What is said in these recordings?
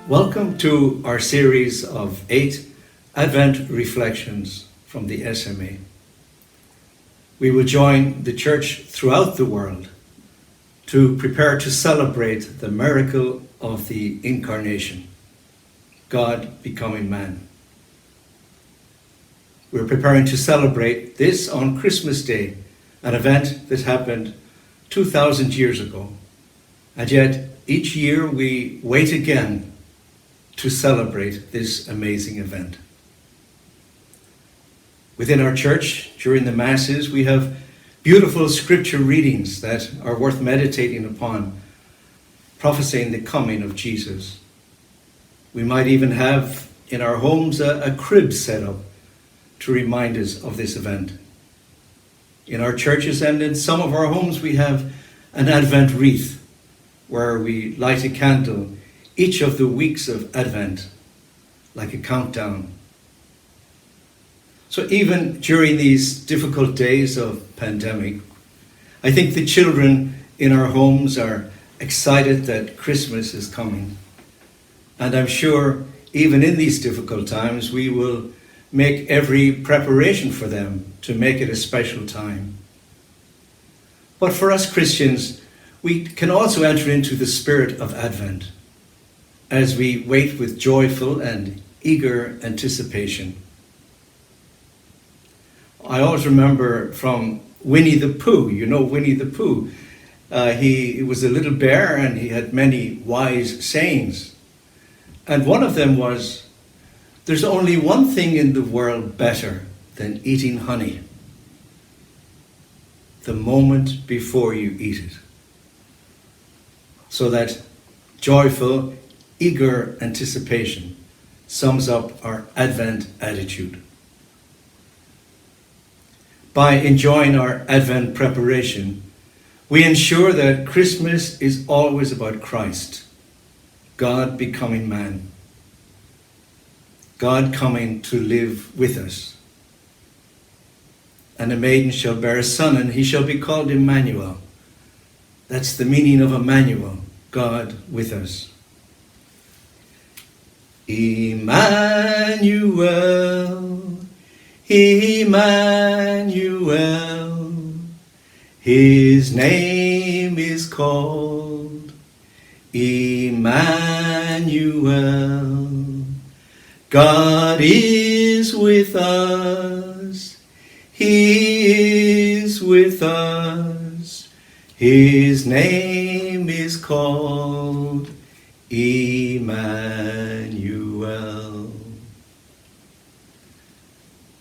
Welcome to our series of 8 Advent Reflections from the SMA. We will join the church throughout the world to prepare to celebrate the miracle of the Incarnation, God becoming man. We're preparing to celebrate this on Christmas Day, an event that happened 2,000 years ago. And yet, each year we wait again to celebrate this amazing event. Within our church, during the Masses, we have beautiful scripture readings that are worth meditating upon, prophesying the coming of Jesus. We might even have in our homes a crib set up to remind us of this event. In our churches and in some of our homes, we have an Advent wreath where we light a candle each of the weeks of Advent, like a countdown. So even during these difficult days of pandemic, I think the children in our homes are excited that Christmas is coming. And I'm sure even in these difficult times, we will make every preparation for them to make it a special time. But for us Christians, we can also enter into the spirit of Advent as we wait with joyful and eager anticipation. I always remember from Winnie the Pooh. You know Winnie the Pooh. He was a little bear and he had many wise sayings. And one of them was, "There's only one thing in the world better than eating honey: the moment before you eat it." So that joyful, eager anticipation sums up our Advent attitude. By enjoying our Advent preparation, we ensure that Christmas is always about Christ, God becoming man, God coming to live with us. "And a maiden shall bear a son, and he shall be called Emmanuel." That's the meaning of Emmanuel, God with us. Emmanuel, Emmanuel, his name is called Emmanuel. God is with us, he is with us, his name is called Emmanuel.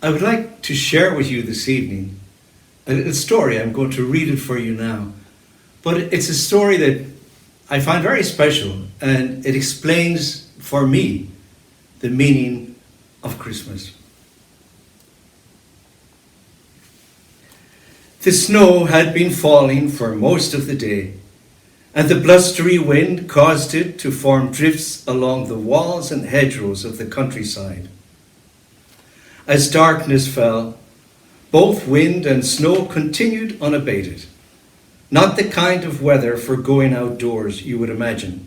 I would like to share with you this evening a little story. I'm going to read it for you now. But it's a story that I find very special, and it explains for me the meaning of Christmas. The snow had been falling for most of the day, and the blustery wind caused it to form drifts along the walls and hedgerows of the countryside. As darkness fell, both wind and snow continued unabated, not the kind of weather for going outdoors you would imagine.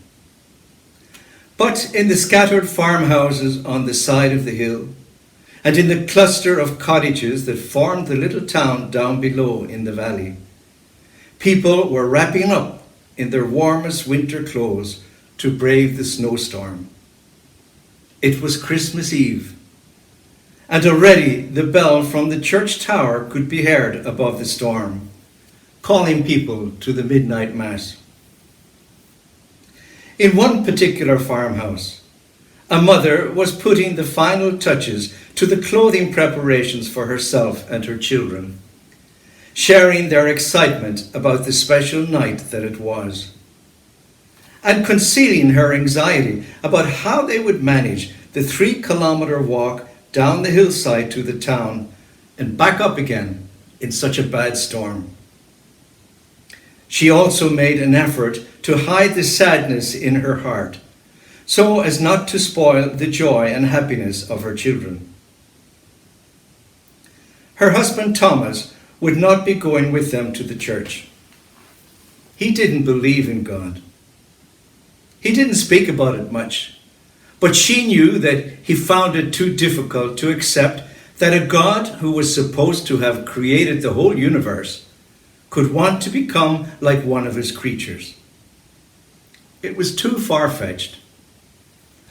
But in the scattered farmhouses on the side of the hill, and in the cluster of cottages that formed the little town down below in the valley, people were wrapping up in their warmest winter clothes to brave the snowstorm. It was Christmas Eve, and already the bell from the church tower could be heard above the storm, calling people to the midnight mass. In one particular farmhouse, a mother was putting the final touches to the clothing preparations for herself and her children, sharing their excitement about the special night that it was, and concealing her anxiety about how they would manage the 3-kilometer walk down the hillside to the town and back up again in such a bad storm. She also made an effort to hide the sadness in her heart, so as not to spoil the joy and happiness of her children. Her husband Thomas would not be going with them to the church. He didn't believe in God. He didn't speak about it much, But she knew that he found it too difficult to accept that a God who was supposed to have created the whole universe could want to become like one of his creatures. It was too far-fetched,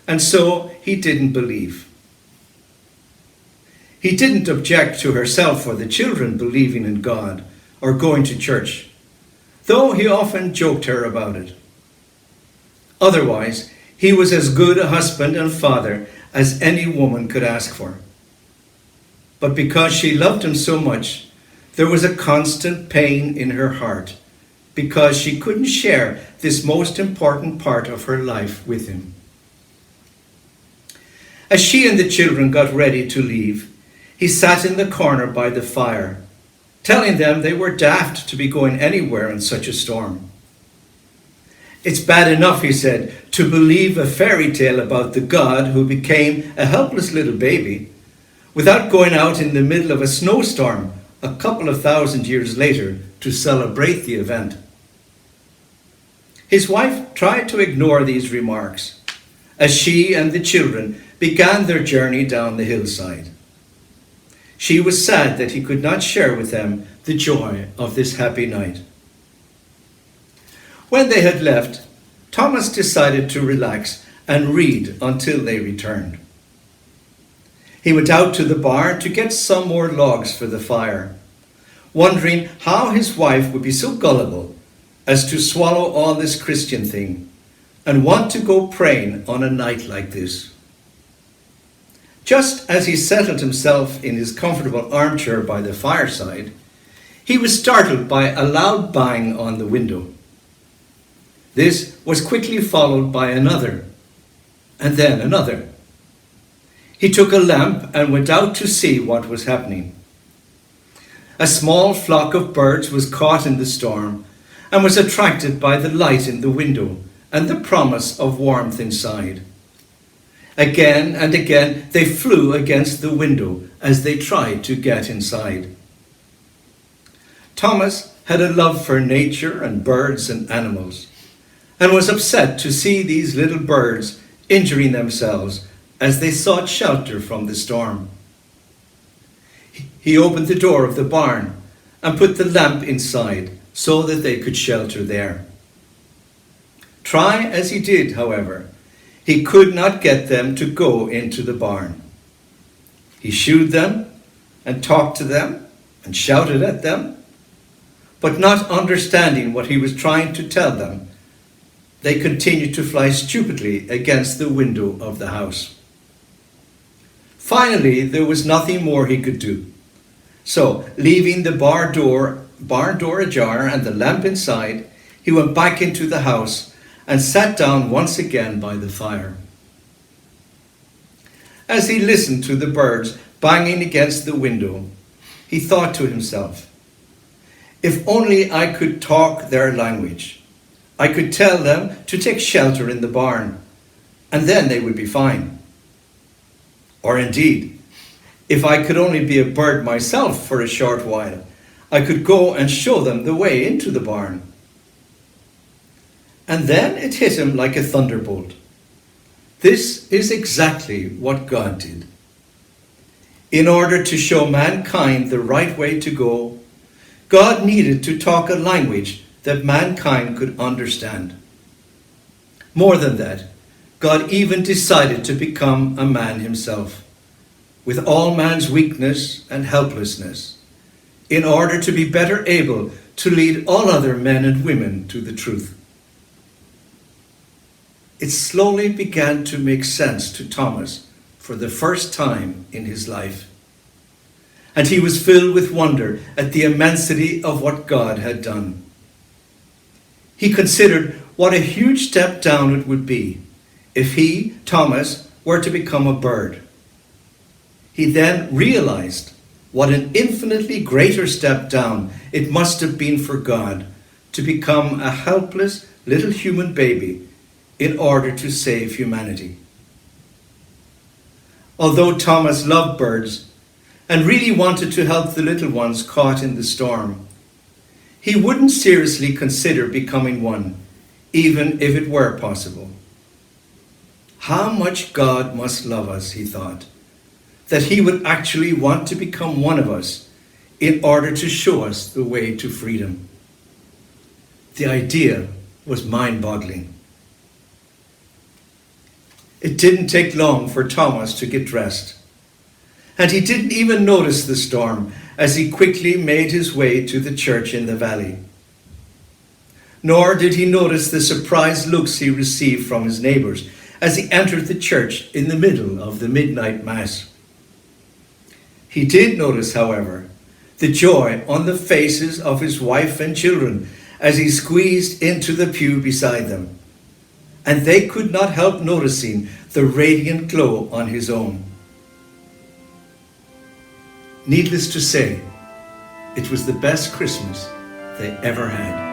and so he didn't believe. He didn't object to herself or the children believing in God or going to church, though he often joked her about it. Otherwise, he was as good a husband and father as any woman could ask for. But because she loved him so much, there was a constant pain in her heart because she couldn't share this most important part of her life with him. As she and the children got ready to leave, he sat in the corner by the fire, telling them they were daft to be going anywhere in such a storm. It's bad enough, he said, to believe a fairy tale about the God who became a helpless little baby without going out in the middle of a snowstorm a couple of thousand years later to celebrate the event. His wife tried to ignore these remarks as she and the children began their journey down the hillside. She was sad that he could not share with them the joy of this happy night. When they had left, Thomas decided to relax and read until they returned. He went out to the barn to get some more logs for the fire, wondering how his wife would be so gullible as to swallow all this Christian thing and want to go praying on a night like this. Just as he settled himself in his comfortable armchair by the fireside, he was startled by a loud bang on the window. This was quickly followed by another, and then another. He took a lamp and went out to see what was happening. A small flock of birds was caught in the storm and was attracted by the light in the window and the promise of warmth inside. Again and again they flew against the window as they tried to get inside. Thomas had a love for nature and birds and animals, and was upset to see these little birds injuring themselves as they sought shelter from the storm. He opened the door of the barn and put the lamp inside so that they could shelter there. Try as he did, however, he could not get them to go into the barn. He shooed them and talked to them and shouted at them, but not understanding what he was trying to tell them, they continued to fly stupidly against the window of the house. Finally, there was nothing more he could do. So, leaving the barn door ajar and the lamp inside, he went back into the house and sat down once again by the fire. As he listened to the birds banging against the window, he thought to himself, if only I could talk their language, I could tell them to take shelter in the barn, and then they would be fine. Or indeed, if I could only be a bird myself for a short while, I could go and show them the way into the barn. And then it hit him like a thunderbolt. This is exactly what God did. In order to show mankind the right way to go, God needed to talk a language that mankind could understand. More than that, God even decided to become a man himself, with all man's weakness and helplessness, in order to be better able to lead all other men and women to the truth. It slowly began to make sense to Thomas for the first time in his life, and he was filled with wonder at the immensity of what God had done. He considered what a huge step down it would be if he, Thomas, were to become a bird. He then realized what an infinitely greater step down it must have been for God to become a helpless little human baby in order to save humanity. Although Thomas loved birds and really wanted to help the little ones caught in the storm, he wouldn't seriously consider becoming one, even if it were possible. How much God must love us, he thought, that he would actually want to become one of us in order to show us the way to freedom. The idea was mind-boggling. It didn't take long for Thomas to get dressed, and he didn't even notice the storm as he quickly made his way to the church in the valley. Nor did he notice the surprised looks he received from his neighbors as he entered the church in the middle of the midnight mass. He did notice, however, the joy on the faces of his wife and children as he squeezed into the pew beside them, and they could not help noticing the radiant glow on his own. Needless to say, it was the best Christmas they ever had.